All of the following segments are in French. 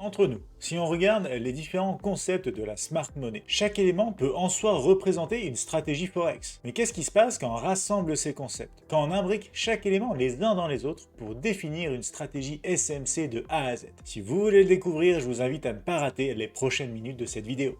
Entre nous, si on regarde les différents concepts de la smart money, chaque élément peut en soi représenter une stratégie forex. Mais qu'est-ce qui se passe quand on rassemble ces concepts? Quand on imbrique chaque élément les uns dans les autres pour définir une stratégie SMC de A à Z. Si vous voulez le découvrir, je vous invite à ne pas rater les prochaines minutes de cette vidéo.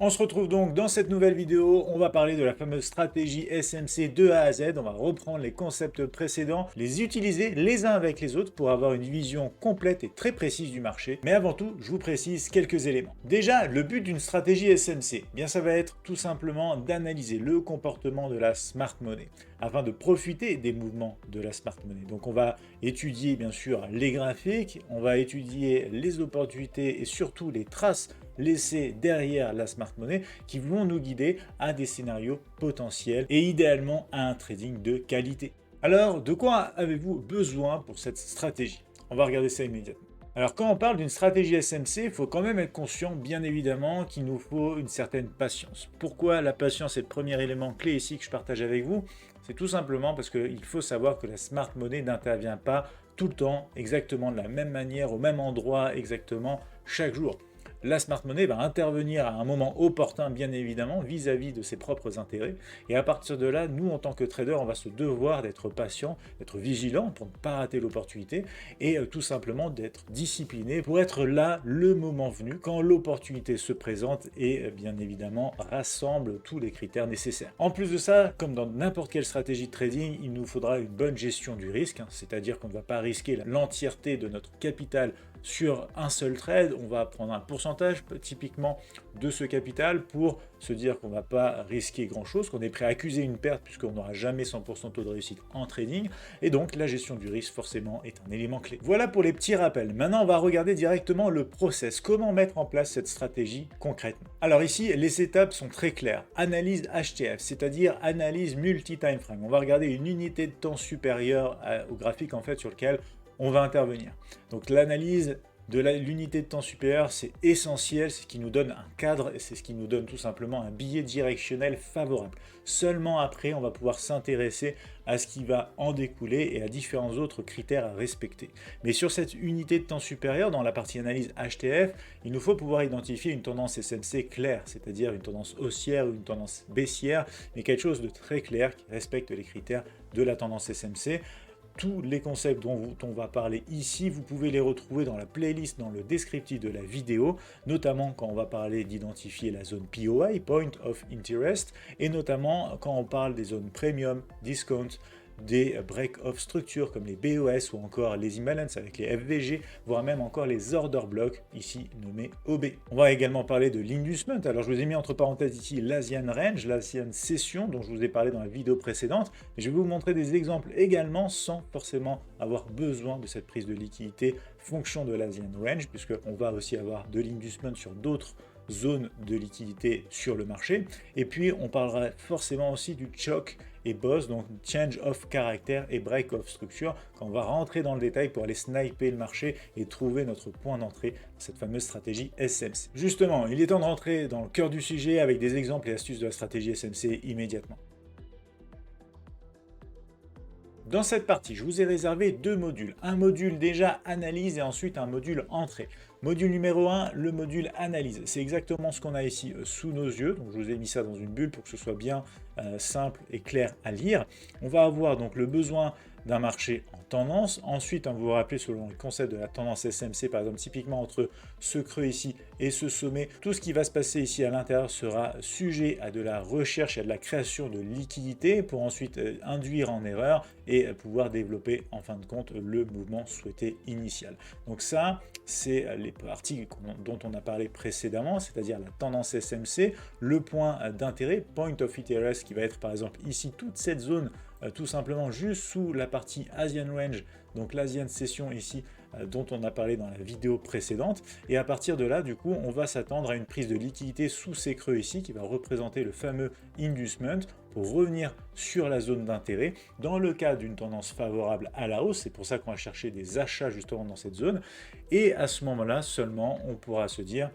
On se retrouve donc dans cette nouvelle vidéo, on va parler de la fameuse stratégie SMC de A à Z, on va reprendre les concepts précédents, les utiliser les uns avec les autres pour avoir une vision complète et très précise du marché. Mais avant tout, je vous précise quelques éléments. Déjà, le but d'une stratégie SMC, bien ça va être tout simplement d'analyser le comportement de la smart money afin de profiter des mouvements de la smart money. Donc on va étudier bien sûr les graphiques, on va étudier les opportunités et surtout les traces laissés derrière la smart money qui vont nous guider à des scénarios potentiels et idéalement à un trading de qualité. Alors, de quoi avez-vous besoin pour cette stratégie? On va regarder ça immédiatement. Alors, quand on parle d'une stratégie SMC, il faut quand même être conscient, bien évidemment, qu'il nous faut une certaine patience. Pourquoi la patience est le premier élément clé ici que je partage avec vous? C'est tout simplement parce qu'il faut savoir que la smart money n'intervient pas tout le temps, exactement de la même manière, au même endroit, exactement, chaque jour. La smart money va intervenir à un moment opportun, bien évidemment, vis-à-vis de ses propres intérêts. Et à partir de là, nous, en tant que trader, on va se devoir d'être patient, d'être vigilant pour ne pas rater l'opportunité et tout simplement d'être discipliné pour être là le moment venu quand l'opportunité se présente et bien évidemment rassemble tous les critères nécessaires. En plus de ça, comme dans n'importe quelle stratégie de trading, il nous faudra une bonne gestion du risque, c'est-à-dire qu'on ne va pas risquer l'entièreté de notre capital sur un seul trade, on va prendre un pourcentage typiquement de ce capital pour se dire qu'on ne va pas risquer grand chose, qu'on est prêt à accuser une perte puisqu'on n'aura jamais 100% taux de réussite en trading, et donc la gestion du risque forcément est un élément clé. Voilà pour les petits rappels. Maintenant on va regarder directement le process, comment mettre en place cette stratégie concrètement. Alors ici les étapes sont très claires, analyse HTF, c'est-à-dire analyse multi-time frame. On va regarder une unité de temps supérieure au graphique en fait sur lequel on va intervenir. Donc l'analyse de l'unité de temps supérieure, c'est essentiel, c'est ce qui nous donne un cadre et c'est ce qui nous donne tout simplement un billet directionnel favorable. Seulement après, on va pouvoir s'intéresser à ce qui va en découler et à différents autres critères à respecter. Mais sur cette unité de temps supérieure, dans la partie analyse HTF, il nous faut pouvoir identifier une tendance SMC claire, c'est-à-dire une tendance haussière ou une tendance baissière, mais quelque chose de très clair qui respecte les critères de la tendance SMC. Tous les concepts dont on va parler ici, vous pouvez les retrouver dans la playlist, dans le descriptif de la vidéo, notamment quand on va parler d'identifier la zone POI, Point of Interest, et notamment quand on parle des zones Premium, Discount, des break-off structures comme les BOS ou encore les imbalance avec les FVG, voire même encore les order blocks, ici nommés OB. On va également parler de l'inducement. Alors je vous ai mis entre parenthèses ici l'Asian Range, l'Asian Session dont je vous ai parlé dans la vidéo précédente. Je vais vous montrer des exemples également sans forcément avoir besoin de cette prise de liquidité fonction de l'Asian Range, puisqu'on va aussi avoir de l'inducement sur d'autres zones de liquidité sur le marché. Et puis on parlera forcément aussi du choke et boss, donc change of character et break of structure, quand on va rentrer dans le détail pour aller sniper le marché et trouver notre point d'entrée, cette fameuse stratégie SMC. Justement, il est temps de rentrer dans le cœur du sujet avec des exemples et astuces de la stratégie SMC immédiatement. Dans cette partie, je vous ai réservé deux modules. Un module déjà analyse et ensuite un module entrée. Module numéro 1, le module analyse. C'est exactement ce qu'on a ici sous nos yeux. Donc je vous ai mis ça dans une bulle pour que ce soit bien simple et clair à lire. On va avoir donc le besoin d'un marché en tendance. Ensuite, vous vous rappelez selon le concept de la tendance SMC, par exemple, typiquement entre ce creux ici et ce sommet, tout ce qui va se passer ici à l'intérieur sera sujet à de la recherche et à de la création de liquidités pour ensuite induire en erreur et pouvoir développer en fin de compte le mouvement souhaité initial. Donc ça, c'est les parties dont on a parlé précédemment, c'est-à-dire la tendance SMC, le point d'intérêt, point of interest, qui va être par exemple ici toute cette zone tout simplement juste sous la partie Asian Range, donc l'Asian Session ici dont on a parlé dans la vidéo précédente, et à partir de là du coup on va s'attendre à une prise de liquidité sous ces creux ici qui va représenter le fameux inducement pour revenir sur la zone d'intérêt dans le cas d'une tendance favorable à la hausse. C'est pour ça qu'on va chercher des achats justement dans cette zone, et à ce moment là seulement on pourra se dire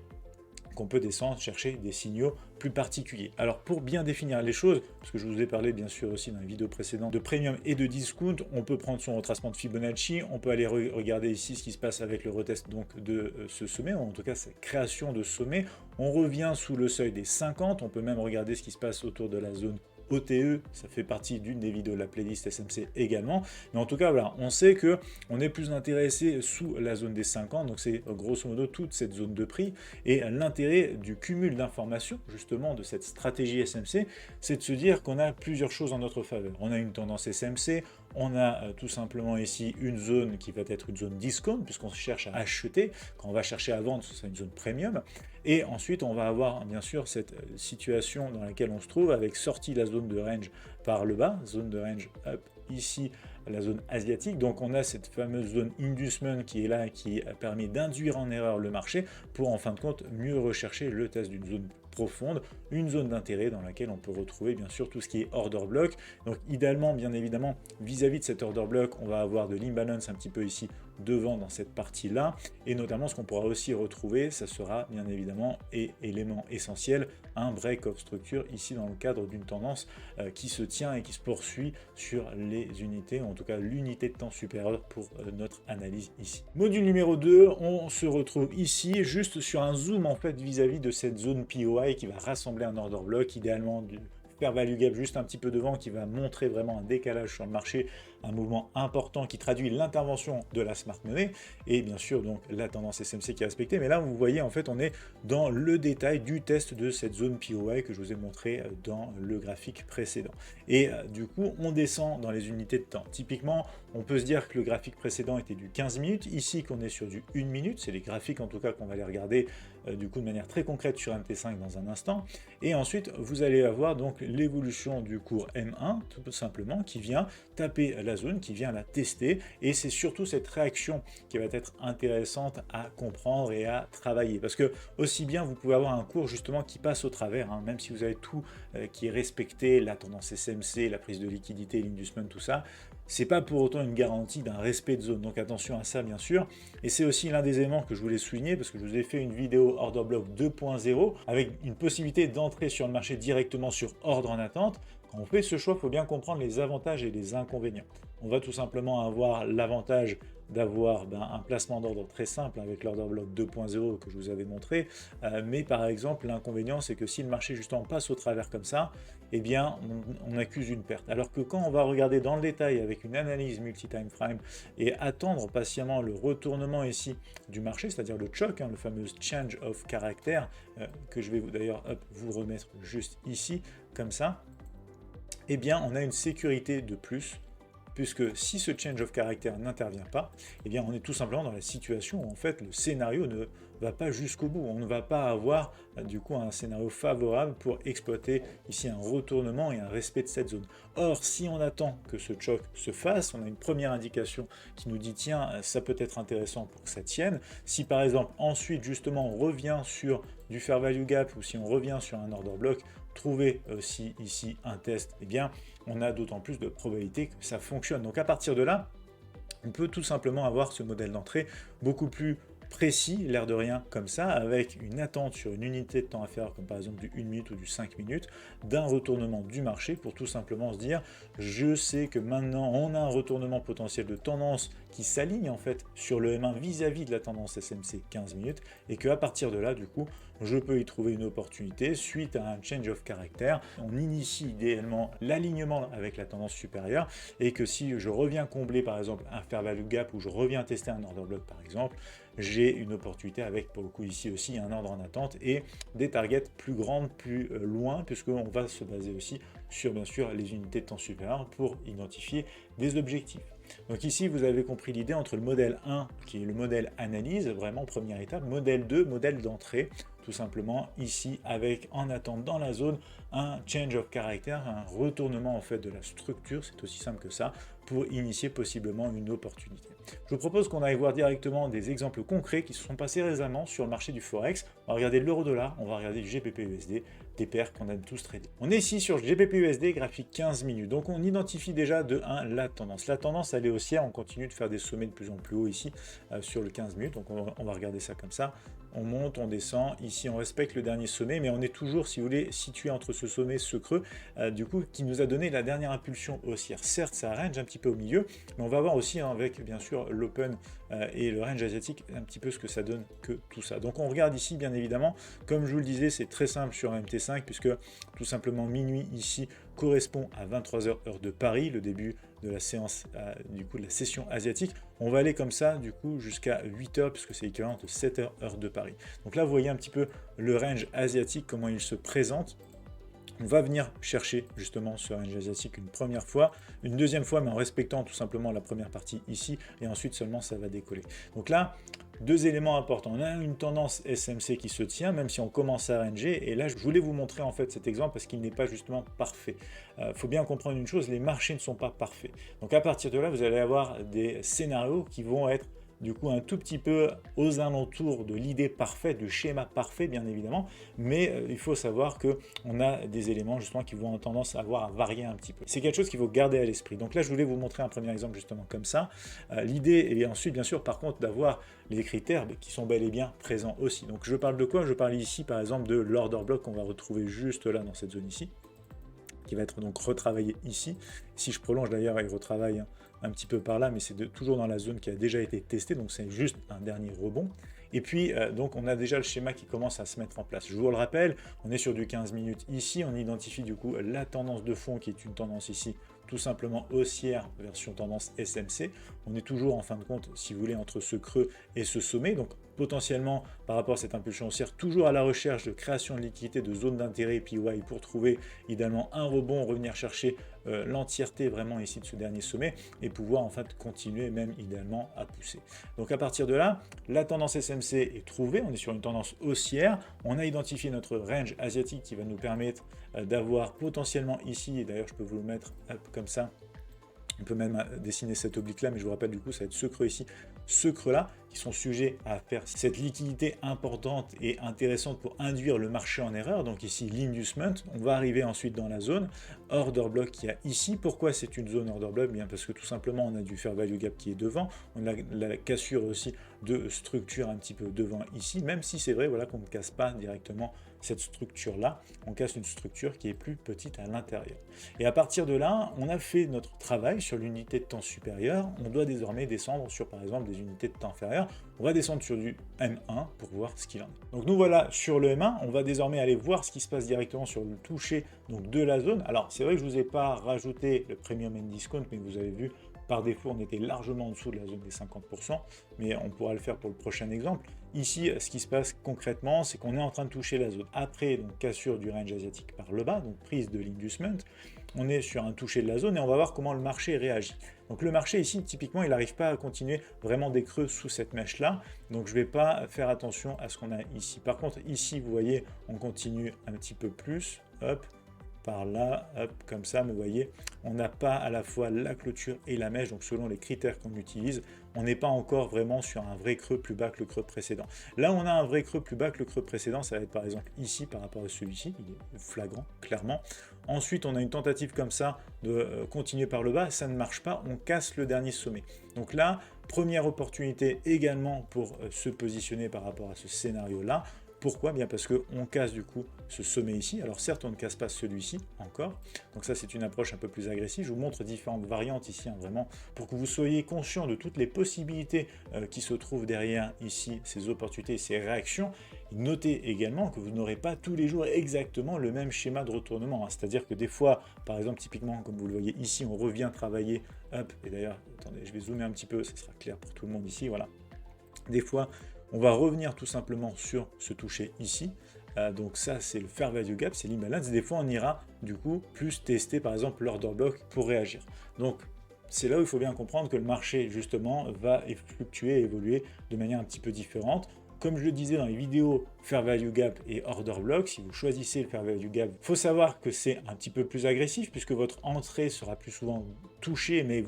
qu'on peut descendre chercher des signaux plus particulier. Alors pour bien définir les choses, parce que je vous ai parlé bien sûr aussi dans les vidéos précédentes de premium et de discount, on peut prendre son retracement de Fibonacci, on peut aller regarder ici ce qui se passe avec le retest donc de ce sommet, ou en tout cas cette création de sommet. On revient sous le seuil des 50, on peut même regarder ce qui se passe autour de la zone OTE, ça fait partie d'une des vidéos de la playlist SMC également, mais en tout cas voilà, on sait que on est plus intéressé sous la zone des 50, donc c'est grosso modo toute cette zone de prix, et l'intérêt du cumul d'informations justement de cette stratégie SMC, c'est de se dire qu'on a plusieurs choses en notre faveur. On a une tendance SMC, on a tout simplement ici une zone qui va être une zone discount, puisqu'on cherche à acheter. Quand on va chercher à vendre, ce sera une zone premium. Et ensuite, on va avoir bien sûr cette situation dans laquelle on se trouve, avec sortie la zone de range par le bas, zone de range up ici, la zone asiatique. Donc on a cette fameuse zone inducement qui est là, qui a permis d'induire en erreur le marché pour en fin de compte mieux rechercher le test d'une zone profonde, une zone d'intérêt dans laquelle on peut retrouver bien sûr tout ce qui est order block. Donc idéalement, bien évidemment, vis-à-vis de cet order block, on va avoir de l'imbalance un petit peu ici devant dans cette partie là, et notamment ce qu'on pourra aussi retrouver, ça sera bien évidemment, et élément essentiel, un break of structure ici dans le cadre d'une tendance qui se tient et qui se poursuit sur les unités, en tout cas l'unité de temps supérieure pour notre analyse ici. Module numéro 2, on se retrouve ici juste sur un zoom en fait vis-à-vis de cette zone POI qui va rassembler un order block, idéalement du fair value gap juste un petit peu devant, qui va montrer vraiment un décalage sur le marché, un mouvement important qui traduit l'intervention de la smart money et bien sûr donc la tendance SMC qui est respectée. Mais là vous voyez en fait on est dans le détail du test de cette zone POI que je vous ai montré dans le graphique précédent. Et du coup on descend dans les unités de temps. Typiquement on peut se dire que le graphique précédent était du 15 minutes, ici qu'on est sur du 1 minute, c'est les graphiques en tout cas qu'on va aller regarder du coup de manière très concrète sur MT5 dans un instant. Et ensuite vous allez avoir donc l'évolution du cours M1 tout simplement qui vient taper la zone, qui vient la tester, et c'est surtout cette réaction qui va être intéressante à comprendre et à travailler, parce que aussi bien vous pouvez avoir un cours justement qui passe au travers, hein, même si vous avez tout qui est respecté, la tendance SMC, la prise de liquidité, l'inducement, tout ça, c'est pas pour autant une garantie d'un respect de zone, donc attention à ça bien sûr. Et c'est aussi l'un des éléments que je voulais souligner, parce que je vous ai fait une vidéo order block 2.0 avec une possibilité d'entrer sur le marché directement sur ordre en attente. Quand on fait ce choix, il faut bien comprendre les avantages et les inconvénients. On va tout simplement avoir l'avantage d'avoir un placement d'ordre très simple avec l'order block 2.0 que je vous avais montré, mais par exemple l'inconvénient c'est que si le marché justement passe au travers comme ça, eh bien on accuse une perte. Alors que quand on va regarder dans le détail avec une analyse multi-time frame et attendre patiemment le retournement ici du marché, c'est-à-dire le choc, le fameux change of character, que je vais d'ailleurs vous remettre juste ici comme ça, eh bien on a une sécurité de plus, puisque si ce change of character n'intervient pas, eh bien on est tout simplement dans la situation où en fait le scénario ne va pas jusqu'au bout. On ne va pas avoir du coup un scénario favorable pour exploiter ici un retournement et un respect de cette zone. Or, si on attend que ce choc se fasse, on a une première indication qui nous dit tiens, ça peut être intéressant pour que ça tienne. Si par exemple ensuite justement on revient sur du fair value gap ou si on revient sur un order block, trouver aussi ici un test, eh bien on a d'autant plus de probabilité que ça fonctionne. Donc à partir de là, on peut tout simplement avoir ce modèle d'entrée beaucoup plus précis, l'air de rien, comme ça, avec une attente sur une unité de temps à faire, comme par exemple du 1 minute ou du 5 minutes, d'un retournement du marché pour tout simplement se dire, je sais que maintenant on a un retournement potentiel de tendance qui s'aligne en fait sur le M1 vis-à-vis de la tendance SMC 15 minutes, et qu'à partir de là, du coup, je peux y trouver une opportunité suite à un change of character. On initie idéalement l'alignement avec la tendance supérieure, et que si je reviens combler par exemple un fair value gap ou je reviens tester un order block par exemple, j'ai une opportunité avec pour le coup ici aussi un ordre en attente et des targets plus grandes, plus loin, puisqu'on va se baser aussi sur bien sûr les unités de temps supérieures pour identifier des objectifs. Donc ici vous avez compris l'idée entre le modèle 1 qui est le modèle analyse, vraiment première étape, modèle 2, modèle d'entrée, tout simplement ici avec en attente dans la zone un change of character, un retournement en fait de la structure, c'est aussi simple que ça, pour initier possiblement une opportunité. Je vous propose qu'on aille voir directement des exemples concrets qui se sont passés récemment sur le marché du Forex. On va regarder l'euro-dollar, on va regarder du GBP-USD, des paires qu'on aime tous trader. On est ici sur le GBP-USD, graphique 15 minutes. Donc on identifie déjà de 1 la tendance. La tendance elle est haussière, on continue de faire des sommets de plus en plus haut ici sur le 15 minutes. Donc on va regarder ça comme ça. on monte, on descend, ici on respecte le dernier sommet, mais on est toujours, si vous voulez, situé entre ce sommet, ce creux, du coup, qui nous a donné la dernière impulsion haussière. Certes, ça range un petit peu au milieu, mais on va voir aussi, hein, avec bien sûr l'open et le range asiatique, un petit peu ce que ça donne que tout ça. Donc on regarde ici, bien évidemment, comme je vous le disais, c'est très simple sur un MT5, puisque tout simplement minuit ici correspond à 23h heure de Paris, le début de la séance, du coup de la session asiatique. On va aller comme ça, du coup, jusqu'à 8h, puisque c'est équivalent de 7h heure de Paris. Donc là, vous voyez un petit peu le range asiatique, comment il se présente. On va venir chercher justement ce range asiatique une première fois, une deuxième fois, mais en respectant tout simplement la première partie ici, et ensuite seulement ça va décoller. Donc là, deux éléments importants. On a une tendance SMC qui se tient, même si on commence à ranger, et là je voulais vous montrer en fait cet exemple parce qu'il n'est pas justement parfait. Faut bien comprendre une chose, les marchés ne sont pas parfaits. Donc à partir de là, vous allez avoir des scénarios qui vont être du coup un tout petit peu aux alentours de l'idée parfaite, du schéma parfait bien évidemment, mais il faut savoir que on a des éléments justement qui vont avoir tendance à varier un petit peu. C'est quelque chose qu'il faut garder à l'esprit. Donc là je voulais vous montrer un premier exemple justement comme ça. L'idée est ensuite bien sûr par contre d'avoir les critères qui sont bel et bien présents aussi. Donc je parle de quoi? Je parle ici par exemple de l'order block qu'on va retrouver juste là dans cette zone ici, qui va être donc retravaillé ici. Si je prolonge d'ailleurs, il retravaille un petit peu par là, mais c'est toujours dans la zone qui a déjà été testée, donc c'est juste un dernier rebond. Et puis, donc on a déjà le schéma qui commence à se mettre en place. Je vous le rappelle, on est sur du 15 minutes ici, on identifie du coup la tendance de fond qui est une tendance ici, tout simplement haussière, version tendance SMC. On est toujours en fin de compte, si vous voulez, entre ce creux et ce sommet, donc potentiellement par rapport à cette impulsion haussière, toujours à la recherche de création de liquidité, de zone d'intérêt PY pour trouver idéalement un rebond, revenir chercher l'entièreté vraiment ici de ce dernier sommet et pouvoir en fait continuer même idéalement à pousser. Donc à partir de là, la tendance SMC est trouvée, on est sur une tendance haussière, on a identifié notre range asiatique qui va nous permettre d'avoir potentiellement ici, et d'ailleurs je peux vous le mettre comme ça, on peut même dessiner cet oblique là, mais je vous rappelle du coup ça va être ce creux ici, ce creux là, qui sont sujets à faire cette liquidité importante et intéressante pour induire le marché en erreur. Donc ici l'inducement, on va arriver ensuite dans la zone order block qu'il y a ici. Pourquoi c'est une zone order block? Bien parce que tout simplement on a du fair value gap qui est devant, on a la cassure aussi de structure un petit peu devant ici, même si c'est vrai voilà qu'on ne casse pas directement cette structure là, on casse une structure qui est plus petite à l'intérieur. Et à partir de là, on a fait notre travail sur l'unité de temps supérieure, on doit désormais descendre sur par exemple des unités de temps inférieures, on va descendre sur du M1 pour voir ce qu'il en est. Donc nous voilà sur le M1, on va désormais aller voir ce qui se passe directement sur le toucher donc de la zone. Alors c'est vrai que je ne vous ai pas rajouté le premium and discount, mais vous avez vu par défaut on était largement en dessous de la zone des 50%, mais on pourra le faire pour le prochain exemple. Ici ce qui se passe concrètement, c'est qu'on est en train de toucher la zone après donc cassure du range asiatique par le bas, donc prise de l'inducement. On est sur un toucher de la zone et on va voir comment le marché réagit. Donc le marché ici, typiquement, il n'arrive pas à continuer vraiment des creux sous cette mèche-là. Donc je ne vais pas faire attention à ce qu'on a ici. Par contre, ici, vous voyez, on continue un petit peu plus. Hop, par là, hop, comme ça, mais vous voyez, on n'a pas à la fois la clôture et la mèche, donc selon les critères qu'on utilise, on n'est pas encore vraiment sur un vrai creux plus bas que le creux précédent. Là, on a un vrai creux plus bas que le creux précédent, ça va être par exemple ici par rapport à celui-ci, il est flagrant, clairement. Ensuite, on a une tentative comme ça de continuer par le bas, ça ne marche pas, on casse le dernier sommet. Donc là, première opportunité également pour se positionner par rapport à ce scénario-là. Pourquoi? Bien parce qu'on casse du coup ce sommet ici. Alors certes, on ne casse pas celui-ci encore. Donc ça, c'est une approche un peu plus agressive. Je vous montre différentes variantes ici, hein, vraiment, pour que vous soyez conscient de toutes les possibilités qui se trouvent derrière ici, ces opportunités, ces réactions. Notez également que vous n'aurez pas tous les jours exactement le même schéma de retournement. Hein. C'est-à-dire que des fois, par exemple, typiquement, comme vous le voyez ici, on revient travailler, hop, et d'ailleurs, attendez, je vais zoomer un petit peu, ça sera clair pour tout le monde ici, voilà. Des fois, on va revenir tout simplement sur ce toucher ici. Donc ça, c'est le fair value gap, c'est l'imbalance. Des fois, on ira du coup plus tester par exemple l'order block pour réagir. Donc c'est là où il faut bien comprendre que le marché justement va fluctuer et évoluer de manière un petit peu différente. Comme je le disais dans les vidéos fair value gap et order block, si vous choisissez le fair value gap, il faut savoir que c'est un petit peu plus agressif puisque votre entrée sera plus souvent touchée, mais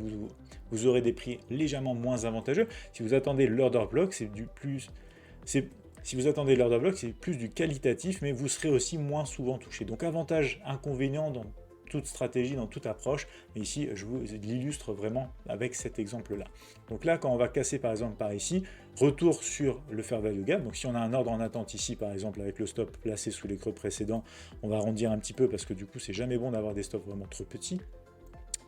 vous aurez des prix légèrement moins avantageux. Si vous attendez l'order block, c'est plus du qualitatif, mais vous serez aussi moins souvent touché. Donc avantage, inconvénient dans toute stratégie, dans toute approche. Mais ici, je vous l'illustre vraiment avec cet exemple-là. Donc là, quand on va casser par exemple par ici, retour sur le fair value gap. Donc si on a un ordre en attente ici, par exemple, avec le stop placé sous les creux précédents, on va arrondir un petit peu parce que du coup, c'est jamais bon d'avoir des stops vraiment trop petits.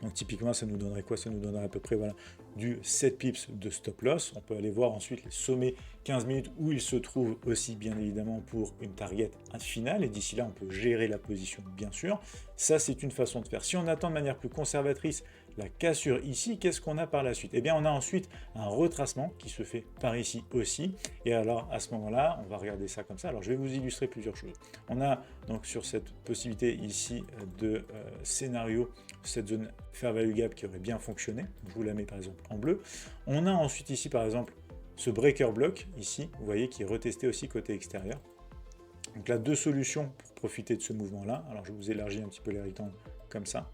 Donc typiquement, ça nous donnerait quoi? Ça nous donnerait à peu près voilà, du 7 pips de stop loss. On peut aller voir ensuite les sommets 15 minutes où ils se trouvent aussi bien évidemment pour une target finale. Et d'ici là, on peut gérer la position bien sûr. Ça, c'est une façon de faire. Si on attend de manière plus conservatrice la cassure ici, qu'est-ce qu'on a par la suite? Eh bien, on a ensuite un retracement qui se fait par ici aussi. Et alors, à ce moment-là, on va regarder ça comme ça. Alors, je vais vous illustrer plusieurs choses. On a donc sur cette possibilité ici de scénario, cette zone fair value gap qui aurait bien fonctionné. Je vous la mets par exemple en bleu. On a ensuite ici, par exemple, ce breaker block ici, vous voyez, qui est retesté aussi côté extérieur. Donc là, deux solutions pour profiter de ce mouvement-là. Alors, je vous élargis un petit peu les rectangles comme ça.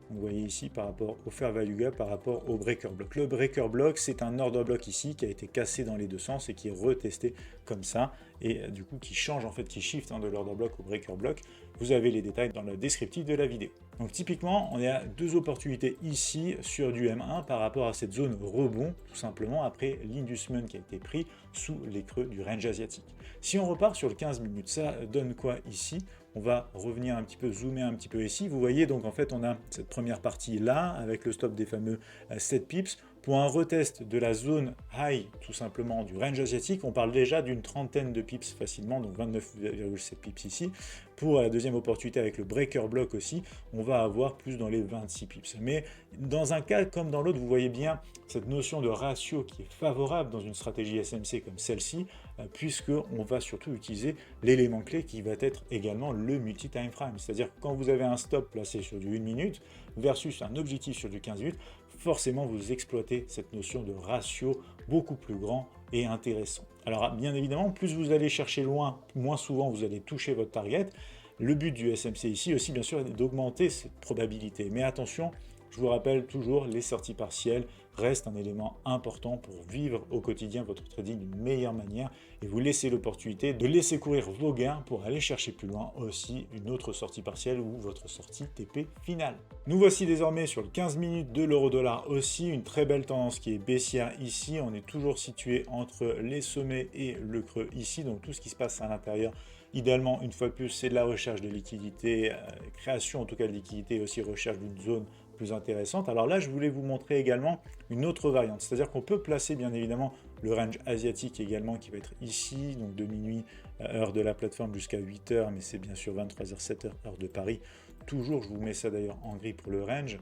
Vous voyez ici par rapport au fair value gap, par rapport au breaker block. Le breaker block, c'est un order block ici qui a été cassé dans les deux sens et qui est retesté comme ça. Et du coup, qui change en fait, qui shift de l'order block au breaker block. Vous avez les détails dans le descriptif de la vidéo. Donc typiquement, on a deux opportunités ici sur du M1 par rapport à cette zone rebond, tout simplement après l'inducement qui a été pris sous les creux du range asiatique. Si on repart sur le 15 minutes, ça donne quoi ici? On va revenir un petit peu, zoomer un petit peu ici. Vous voyez, donc en fait, on a cette première partie là, avec le stop des fameux 7 pips. Pour un retest de la zone high, tout simplement, du range asiatique, on parle déjà d'une trentaine de pips facilement, donc 29,7 pips ici. Pour la deuxième opportunité avec le breaker block aussi, on va avoir plus dans les 26 pips. Mais dans un cas comme dans l'autre, vous voyez bien cette notion de ratio qui est favorable dans une stratégie SMC comme celle-ci, puisqu'on va surtout utiliser l'élément clé qui va être également le multi-time frame. C'est-à-dire quand vous avez un stop placé sur du 1 minute versus un objectif sur du 15 minutes, forcément vous exploitez cette notion de ratio beaucoup plus grand et intéressant. Alors bien évidemment, plus vous allez chercher loin, moins souvent vous allez toucher votre target. Le but du SMC ici aussi bien sûr est d'augmenter cette probabilité. Mais attention, je vous rappelle toujours, les sorties partielles restent un élément important pour vivre au quotidien votre trading d'une meilleure manière et vous laisser l'opportunité de laisser courir vos gains pour aller chercher plus loin aussi une autre sortie partielle ou votre sortie TP finale. Nous voici désormais sur le 15 minutes de l'euro-dollar aussi, une très belle tendance qui est baissière ici. On est toujours situé entre les sommets et le creux ici, donc tout ce qui se passe à l'intérieur. Idéalement, une fois de plus, c'est de la recherche de liquidité, création en tout cas de liquidité et aussi recherche d'une zone plus intéressante. Alors là, je voulais vous montrer également une autre variante, c'est-à-dire qu'on peut placer bien évidemment le range asiatique également qui va être ici, donc de minuit, heure de la plateforme jusqu'à 8h, mais c'est bien sûr 23h, 7h, heure de Paris. Toujours, je vous mets ça d'ailleurs en gris pour le range,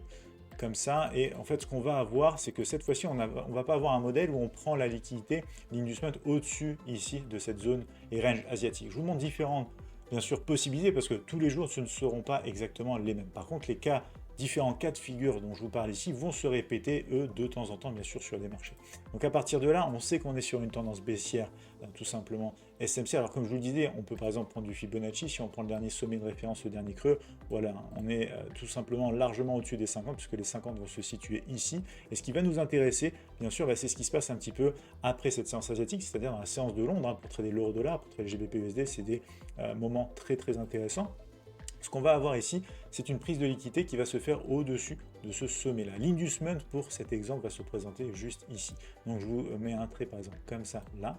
comme ça, et en fait ce qu'on va avoir, c'est que cette fois-ci, on va pas avoir un modèle où on prend la liquidité, l'inducement au-dessus ici de cette zone et range asiatique. Je vous montre différentes, bien sûr, possibilités, parce que tous les jours, ce ne seront pas exactement les mêmes. Par contre, les différents cas de figure dont je vous parle ici vont se répéter, eux, de temps en temps, bien sûr, sur les marchés. Donc à partir de là, on sait qu'on est sur une tendance baissière, tout simplement SMC. Alors comme je vous le disais, on peut par exemple prendre du Fibonacci, si on prend le dernier sommet de référence, le dernier creux, voilà, on est tout simplement largement au-dessus des 50, puisque les 50 vont se situer ici. Et ce qui va nous intéresser, bien sûr, c'est ce qui se passe un petit peu après cette séance asiatique, c'est-à-dire dans la séance de Londres, pour trader l'euro-dollar, pour trader le GBP-USD, c'est des moments très très intéressants. Ce qu'on va avoir ici, c'est une prise de liquidité qui va se faire au-dessus de ce sommet-là. L'inducement, pour cet exemple, va se présenter juste ici. Donc je vous mets un trait, par exemple, comme ça, là.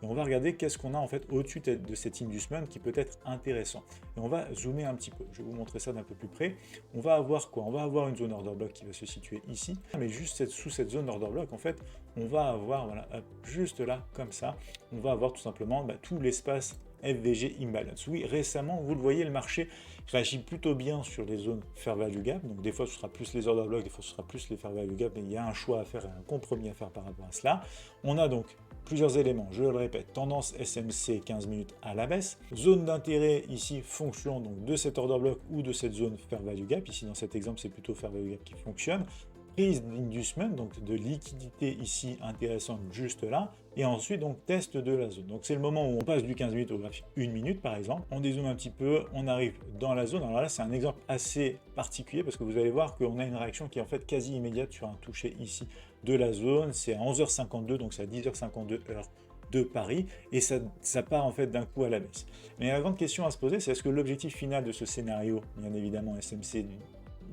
Et on va regarder qu'est-ce qu'on a en fait au-dessus de cet inducement qui peut être intéressant. Et on va zoomer un petit peu. Je vais vous montrer ça d'un peu plus près. On va avoir quoi? On va avoir une zone order block qui va se situer ici. Mais juste sous cette zone order block, en fait, on va avoir, voilà, juste là, comme ça, on va avoir tout simplement tout l'espace FVG imbalance. Oui, récemment, vous le voyez, le marché réagit plutôt bien sur les zones fair value gap. Donc des fois, ce sera plus les order blocks, des fois, ce sera plus les fair value gap, mais il y a un choix à faire et un compromis à faire par rapport à cela. On a donc plusieurs éléments, je le répète, tendance SMC 15 minutes à la baisse, zone d'intérêt ici, fonction donc de cet order block ou de cette zone fair value gap. Ici, dans cet exemple, c'est plutôt fair value gap qui fonctionne. Prise d'inducement, donc de liquidité ici intéressante juste là, et ensuite donc test de la zone. Donc c'est le moment où on passe du 15 minutes au graphique 1 minute par exemple, on dézoome un petit peu, on arrive dans la zone. Alors là c'est un exemple assez particulier parce que vous allez voir qu'on a une réaction qui est en fait quasi immédiate sur un toucher ici de la zone. C'est à 11h52, donc c'est à 10h52 heure de paris et ça part en fait d'un coup à la baisse. Mais la grande question à se poser, c'est est-ce que l'objectif final de ce scénario, bien évidemment SMC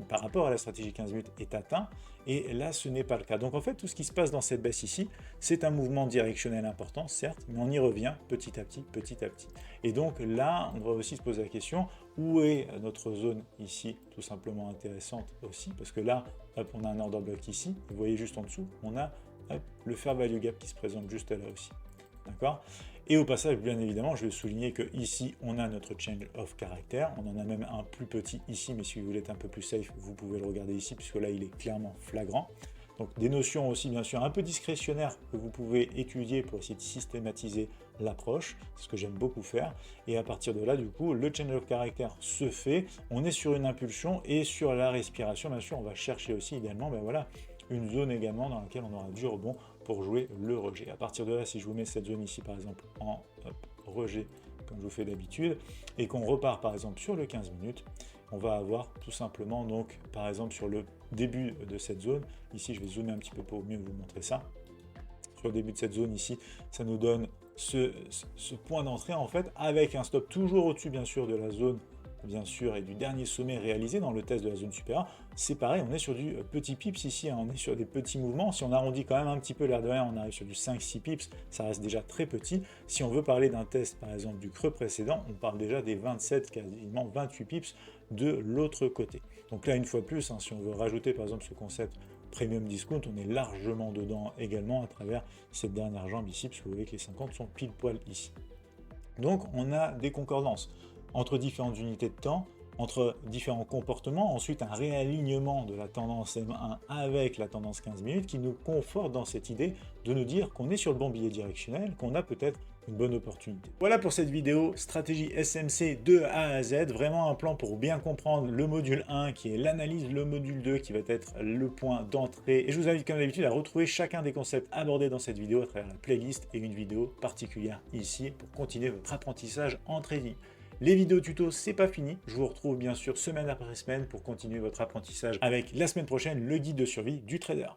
par rapport à la stratégie 15 minutes est atteint, et là ce n'est pas le cas. Donc en fait tout ce qui se passe dans cette baisse ici, c'est un mouvement directionnel important certes, mais on y revient petit à petit, petit à petit. Et donc là on va aussi se poser la question, où est notre zone ici, tout simplement intéressante aussi, parce que là hop, on a un order block ici, vous voyez juste en dessous, on a hop, le fair value gap qui se présente juste là aussi. D'accord? Et au passage, bien évidemment, je vais souligner que ici, on a notre change of character. On en a même un plus petit ici, mais si vous voulez être un peu plus safe, vous pouvez le regarder ici, puisque là, il est clairement flagrant. Donc des notions aussi, bien sûr, un peu discrétionnaires que vous pouvez étudier pour essayer de systématiser l'approche. C'est ce que j'aime beaucoup faire. Et à partir de là, du coup, le change of character se fait. On est sur une impulsion et sur la respiration, bien sûr, on va chercher aussi idéalement, ben voilà, une zone également dans laquelle on aura du rebond pour jouer le rejet. À partir de là, si je vous mets cette zone ici, par exemple, en rejet, comme je vous fais d'habitude, et qu'on repart, par exemple, sur le 15 minutes, on va avoir tout simplement, donc, par exemple, sur le début de cette zone, ici, je vais zoomer un petit peu pour mieux vous montrer ça. Sur le début de cette zone ici, ça nous donne ce point d'entrée, en fait, avec un stop toujours au-dessus, bien sûr, de la zone bien sûr, et du dernier sommet réalisé dans le test de la zone supérieure, c'est pareil, on est sur du petit pips ici, hein, on est sur des petits mouvements. Si on arrondit quand même un petit peu l'air de rien, on arrive sur du 5-6 pips, ça reste déjà très petit. Si on veut parler d'un test, par exemple, du creux précédent, on parle déjà des 27, quasiment 28 pips de l'autre côté. Donc là, une fois de plus, hein, si on veut rajouter, par exemple, ce concept premium discount, on est largement dedans également à travers cette dernière jambe ici, parce que vous voyez que les 50 sont pile poil ici. Donc, on a des concordances entre différentes unités de temps, entre différents comportements, ensuite un réalignement de la tendance M1 avec la tendance 15 minutes qui nous conforte dans cette idée de nous dire qu'on est sur le bon billet directionnel, qu'on a peut-être une bonne opportunité. Voilà pour cette vidéo, stratégie SMC de A à Z, vraiment un plan pour bien comprendre le module 1 qui est l'analyse, le module 2 qui va être le point d'entrée, et je vous invite comme d'habitude à retrouver chacun des concepts abordés dans cette vidéo à travers la playlist et une vidéo particulière ici pour continuer votre apprentissage en trading. Les vidéos tutos, c'est pas fini. Je vous retrouve bien sûr semaine après semaine pour continuer votre apprentissage avec la semaine prochaine, le guide de survie du trader.